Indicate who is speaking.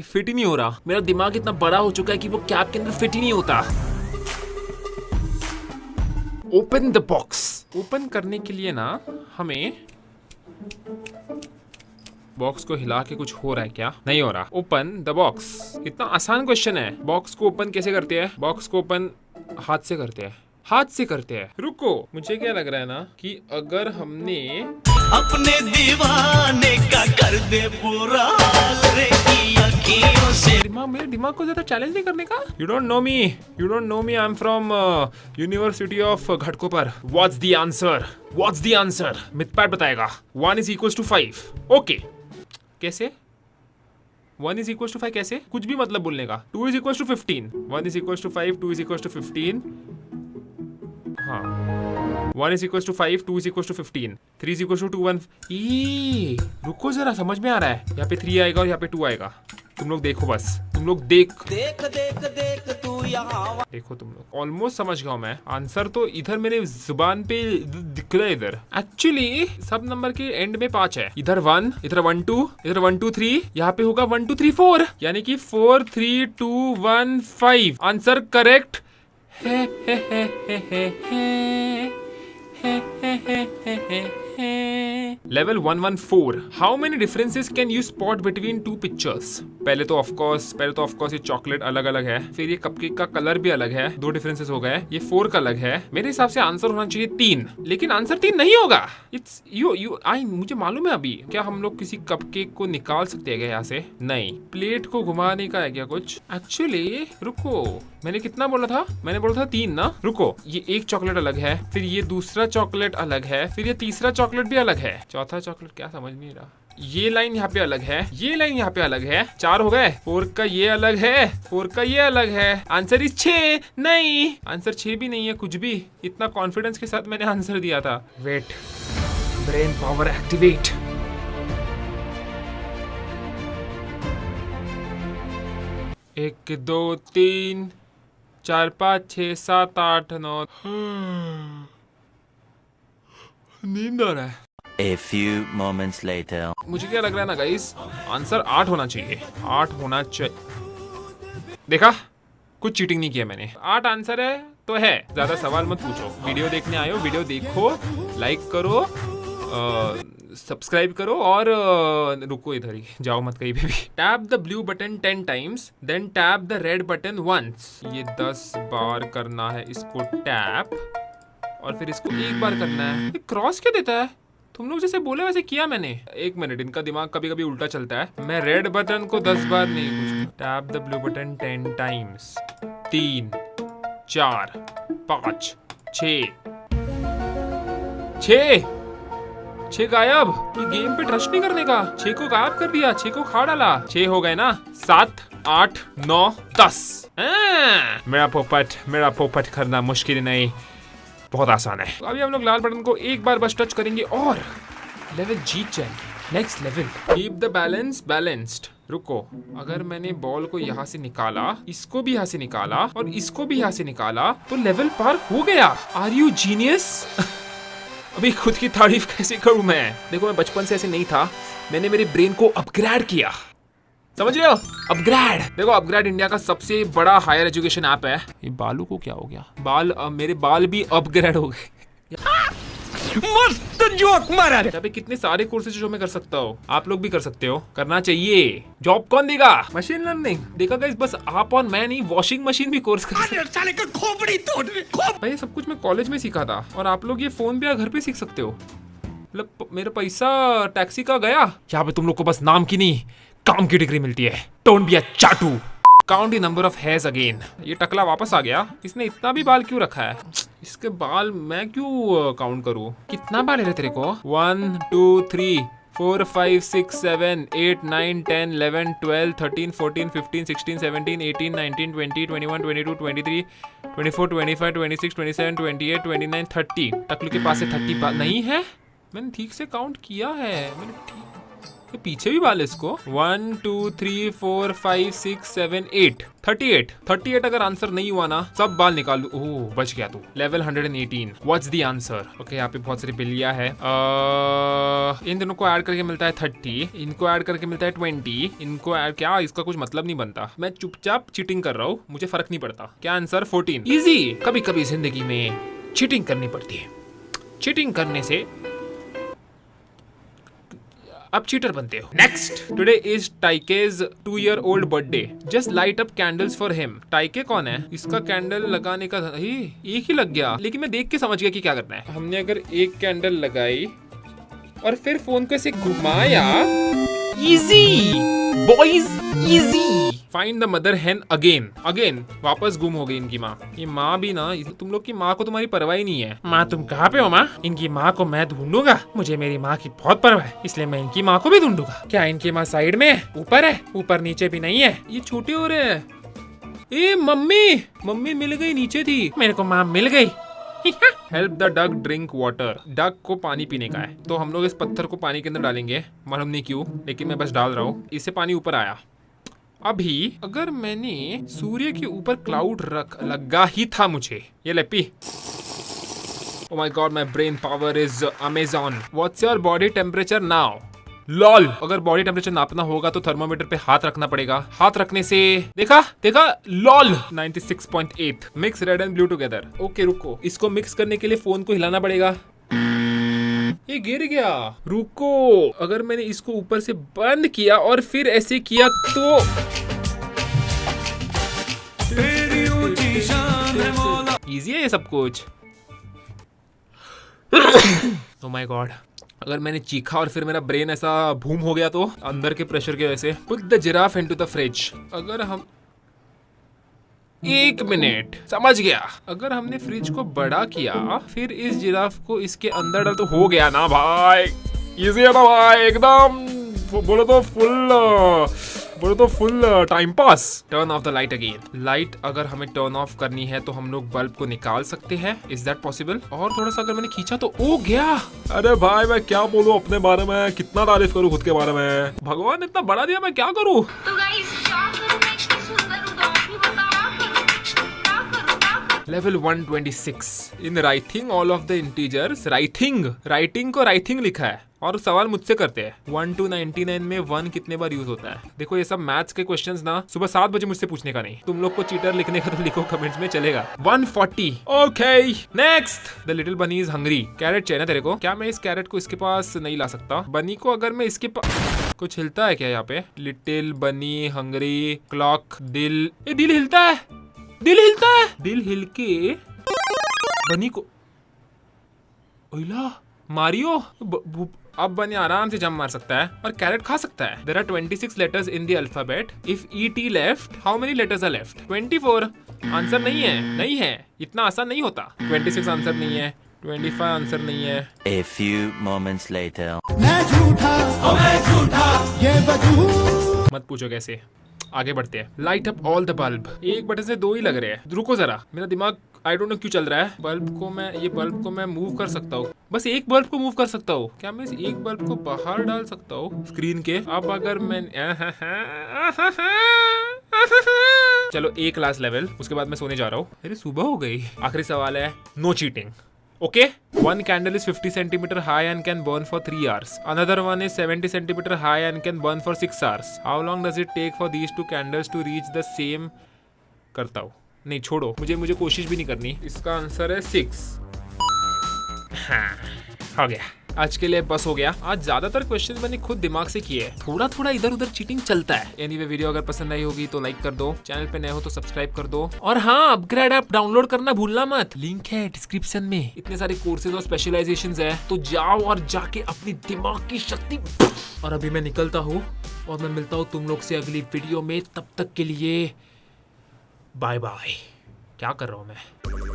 Speaker 1: ये फिट ही नहीं हो रहा। मेरा दिमाग इतना बड़ा हो चुका है कि वो कैप के अंदर फिट ही नहीं होता। Open the box. ओपन करने के लिए ना हमें बॉक्स को हिला के कुछ हो रहा है क्या? नहीं हो रहा। Open the box. इतना आसान क्वेश्चन है। बॉक्स को ओपन कैसे करते हैं? बॉक्स को ओपन हाथ से करते हैं। हाथ से करते हैं। रुको, मुझे क्या लग रहा है ना कि अगर हमने
Speaker 2: अपने दीवाने का कर दे पूरा हाल रे की अखियों से।
Speaker 1: मेरे दिमाग को ज्यादा चैलेंज नहीं करने का। You don't know me I am from university of Ghatkopar. What's the answer? मिथपैट बताएगा। 1 is equals to 5। ओके, कैसे 1 is equals to 5? कैसे? कुछ भी मतलब बोलने का। 2 is equals to 15। 1 is equals to 5, 2 is equals to 15। हाँ, 1 is equals to 5, 2 is equals to 15, 3 is equals to 2, 1। रुको जरा, समझ में आ रहा है। यहाँ पे 3 आएगा और यहाँ पे 2 आएगा। तुम लोग देखो, बस तुम लोग देख
Speaker 2: तू यहाँ
Speaker 1: देखो, तुम लोग ऑलमोस्ट समझ गया मैं। आंसर तो इधर मेरे जुबान पे दिख रहा है। इधर एक्चुअली सब नंबर के एंड में 5 है। इधर 1, इधर 1 2, इधर 1 2 3, यहाँ पे होगा 1 2 3 4, यानी कि 4 3 2 1 5। Answer correct level 114। How many differences can you spot between two pictures? पहले तो ऑफ कोर्स ये चॉकलेट अलग अलग है, फिर ये कपकेक का कलर भी अलग है, 2 डिफरेंसेस हो गए। ये 4 का अलग है। मेरे हिसाब से आंसर होना चाहिए 3, लेकिन आंसर 3 नहीं होगा। इट्स मुझे मालूम है। अभी क्या हम लोग किसी कपकेक को निकाल सकते हैं क्या यहाँ से? नहीं। प्लेट को घुमाने का है क्या कुछ? एक्चुअली रुको, मैंने कितना बोला था? मैंने बोला था 3 ना। रुको, ये एक चॉकलेट अलग है, फिर ये दूसरा चॉकलेट अलग है, फिर ये तीसरा चॉकलेट भी अलग है, चौथा चॉकलेट क्या समझ नहीं रहा। ये लाइन यहाँ पे अलग है, ये लाइन यहाँ पे अलग है। 4 हो गए। 4 का ये अलग है, 4 का ये अलग है। Answer is 6। नहीं, आंसर 6 भी नहीं है कुछ भी। इतना कॉन्फिडेंस के साथ मैंने आंसर दिया था। Wait, brain power activate. एक 2 3 4 5 6 7 8 9। नींद आ रहा है।
Speaker 2: A few moments later.
Speaker 1: मुझे क्या लग रहा है ना गाइस, आंसर 8 होना चाहिए। 8 होना चाहिए। देखा, कुछ चीटिंग नहीं किया मैंने। 8 आंसर है तो है। ज्यादा सवाल मत पूछो। वीडियो देखने आए हो, वीडियो देखो, लाइक करो, सब्सक्राइब करो और रुको, इधर ही जाओ मत कहीं पे भी। Tap the blue button 10 times, then tap the red button once। ये 10 बार करना है इसको टैप, और फिर इसको एक बार करना है। ये क्रॉस क्या देता है? तुम लोग जैसे बोले वैसे किया मैंने। 1 मिनट, इनका दिमाग कभी कभी उल्टा चलता है। मैं रेड बटन को 10 बार नहीं कुछ। Tap the blue button 10 times। 3 4 5 6 6 गायब। ये गेम पे ट्रस्ट नहीं करने का। 6 को गायब कर दिया, 6 को खा डाला। 6 हो गए ना। 7 8 9 10। मेरा पोपट करना मुश्किल नहीं, बहुत आसान है। अभी हम लोग लाल बटन को एक बार बस टच करेंगे और लेवल जीत जाएंगे। Next level. Keep the balance balanced. रुको, अगर मैंने बॉल को यहाँ से निकाला, इसको भी यहाँ से निकाला और इसको भी यहाँ से निकाला, तो लेवल पार हो गया। Are you genius? अभी खुद की तारीफ कैसे करूं मैं? देखो, मैं बचपन से ऐसे नहीं था। मैंने मेरे ब्रेन को अपग्रेड किया, समझ रहे हो? अपग्रेड। देखो, अपग्रेड इंडिया का सबसे बड़ा हायर एजुकेशन ऐप है। ये बालू को क्या हो गया? मेरे बाल भी अपग्रेड हो गए। मस्त जोक मारा रे। अबे कितने सारे कोर्सेज जो मैं कर सकता हूँ, आप लोग भी कर सकते हो। करना चाहिए। जॉब कौन देगा? मशीन लर्निंग देखा गाइस। बस आप और मैं नहीं, वॉशिंग मशीन भी कोर्स कर सकते हैं। खोपड़ी तोड़ भाई, सब कुछ मैं कॉलेज में सीखा था और आप लोग ये फोन पे या घर पे सीख सकते हो। मतलब मेरा पैसा टैक्सी का गया। यहाँ पे तुम लोग को बस नाम की नहीं, काम की डिग्री मिलती है। डोंट बी अ चाटू। Count the number of hairs again. ये टकला वापस आ गया। इसने इतना भी बाल क्यों रखा है? इसके बाल मैं क्यों काउंट करूं? कितना बाल है तेरे को? 1 2 3 4 5 6 7 8 9 10 11 12 13 14 15 16 17 18 19 20 21 22 23 24 25 26 27 28 29 30। टकलू के पास से 30 बाल नहीं है। मैंने ठीक से काउंट किया है। मैंने ठीक ये पीछे भी बाल है इसको। 1 2 3 4 5 6 7 8 38 अगर आंसर नहीं हुआ ना सब बाल निकाल लूं। ओह बच गया तू। Level 118 what's the answer. Okay यहाँ पे बहुत सारी बिल्लियां है। इन दोनों को ऐड करके मिलता है 30, इनको ऐड करके मिलता है 20, इनको ऐड क्या इसका कुछ मतलब नहीं बनता। मैं चुपचाप चीटिंग कर रहा हूँ, मुझे फर्क नहीं पड़ता। क्या आंसर 14। इजी। कभी कभी जिंदगी में चीटिंग करनी पड़ती है, चीटिंग करने से अब चीटर बनते हो। Next, today is Tyke's 2-year-old birthday. Just light up candles for him. Tyke कौन है? इसका कैंडल लगाने का एक ही लग गया, लेकिन मैं देख के समझ गया कि क्या करना है। हमने अगर एक कैंडल लगाई और फिर फोन को ऐसे घुमाया, easy boys, easy. Find the mother हेन अगेन वापस गुम हो गई इनकी माँ। ये माँ भी ना, तुम लोग की माँ को तुम्हारी परवाह ही नहीं है। माँ तुम कहाँ पे हो माँ? इनकी माँ को मैं ढूंढूंगा, मुझे मेरी माँ की बहुत परवाह है, इसलिए मैं इनकी माँ को भी ढूंढूंगा। क्या इनकी माँ साइड में है? ऊपर है? ऊपर नीचे भी नहीं है, ये छोटे हो रहे हैं। ए मम्मी मिल गई, नीचे थी। मेरे को माँ मिल गई। Help the duck drink water. Duck को पानी पीने का है, तो हम लोग इस पत्थर को पानी के अंदर डालेंगे। मालूम नहीं क्यों, लेकिन मैं बस डाल रहा हूँ। इससे पानी ऊपर आया। अभी अगर मैंने सूर्य के ऊपर क्लाउड लगा ही था मुझे। ये ले P. Oh my God, my brain power is Amazon. What's your body temperature now? Lol. अगर बॉडी टेम्परेचर नापना होगा तो थर्मोमीटर पे हाथ रखना पड़ेगा। हाथ रखने से देखा lol 96.8। Mix red and blue together. Okay रुको, इसको मिक्स करने के लिए फोन को हिलाना पड़ेगा। ये गिर गया। रुको, अगर मैंने इसको ऊपर से बंद किया और फिर ऐसे किया तो इजी है ये सब कुछ। Oh my God, अगर मैंने चीखा और फिर मेरा ब्रेन ऐसा भूम हो गया तो अंदर के प्रेशर की वजह से। Put the giraffe into the fridge. अगर हम 1 मिनट, समझ गया। अगर हमने फ्रिज को बड़ा किया फिर इस जिराफ को इसके अंदर डाल तो हो गया ना भाई। इजी है ना भाई एकदम। बोलो तो full time pass. Turn off the light again. Light अगर हमें टर्न ऑफ करनी है तो हम लोग बल्ब को निकाल सकते हैं। Is that possible? और थोड़ा सा अगर मैंने खींचा तो हो गया। अरे भाई मैं क्या बोलूं अपने बारे में, कितना तारीफ करूं खुद के बारे में। भगवान इतना बड़ा दिया, मैं क्या करूं।
Speaker 3: तो गाइस क्या करूं मैं, इतनी सुंदर हूं तो आप ही बताओ क्या करूं।
Speaker 1: Level 126 in writing all of the integers. Writing को राइटिंग लिखा है और सवाल मुझसे करते हैं 1 to 99 में 1 कितने बार यूज होता है। देखो ये सब मैथ्स के क्वेश्चंस ना सुबह 7 बजे मुझसे पूछने का नहीं। तुम लोग को चीटर लिखने का तो लिखो कमेंट्स में, चलेगा। 140। ओके नेक्स्ट, द लिटिल बनी इज हंग्री। कैरेट चाहिए ना तेरे को? क्या मैं इस कैरेट को इसके पास नहीं ला सकता? बनी को अगर मैं इसके पास, कुछ हिलता है क्या यहाँ पे? लिटिल बनी हंग्री क्लॉक दिल। ये दिल हिलता है, दिल हिल के बनी को मारियो। अब बनी आराम से जंप मार सकता है और कैरेट खा सकता है। There are 26 letters in the alphabet. If ET left, how many letters are left? 24. Answer नहीं है, इतना आसान नहीं होता। 26 आंसर नहीं है, 25 आंसर नहीं है।
Speaker 4: A few moments later.
Speaker 2: मैं झूठा ये वजूद।
Speaker 1: मत पूछो कैसे। आगे बढ़ते हैं। Light up all the bulb. एक बटन से 2 ही लग रहे हैं। रुको जरा, मेरा दिमाग आई डोंट नो क्यों चल रहा है। ये बल्ब को मैं मूव कर सकता हूँ, बस एक बल्ब को मूव कर सकता हूँ। क्या मैं इस एक बल्ब को बाहर डाल सकता हूँ स्क्रीन के? अब अगर मैं चलो एक लास्ट लेवल, उसके बाद मैं सोने जा रहा हूँ। अरे सुबह हो गई। आखिरी सवाल है, no cheating. Okay, one candle is 50 centimeter high and can burn for 3 hours. Another one is 70 centimeter high and can burn for 6 hours. How long does it take for these 2 candles to reach the same? करता हूँ। नहीं छोड़ो, मुझे कोशिश भी नहीं करनी। इसका आंसर है 6। हाँ, हो गया। आज के लिए बस हो गया। आज ज्यादातर क्वेश्चन मैंने खुद दिमाग से किए हैं। थोड़ा इधर उधर चीटिंग चलता है। एनीवे वीडियो अगर पसंद आई होगी तो लाइक कर दो, चैनल पे नए हो तो सब्सक्राइब कर दो, और हाँ अपग्रेड ऐप डाउनलोड करना भूलना मत। लिंक है डिस्क्रिप्शन में। इतने सारे कोर्सेज और स्पेशलाइजेशंस है, तो जाओ और जाके अपनी दिमाग की शक्ति। और अभी मैं निकलता हूँ और मैं मिलता हूँ तुम लोग से अगली वीडियो में। तब तक के लिए बाय बाय। क्या कर रहा हूँ मैं?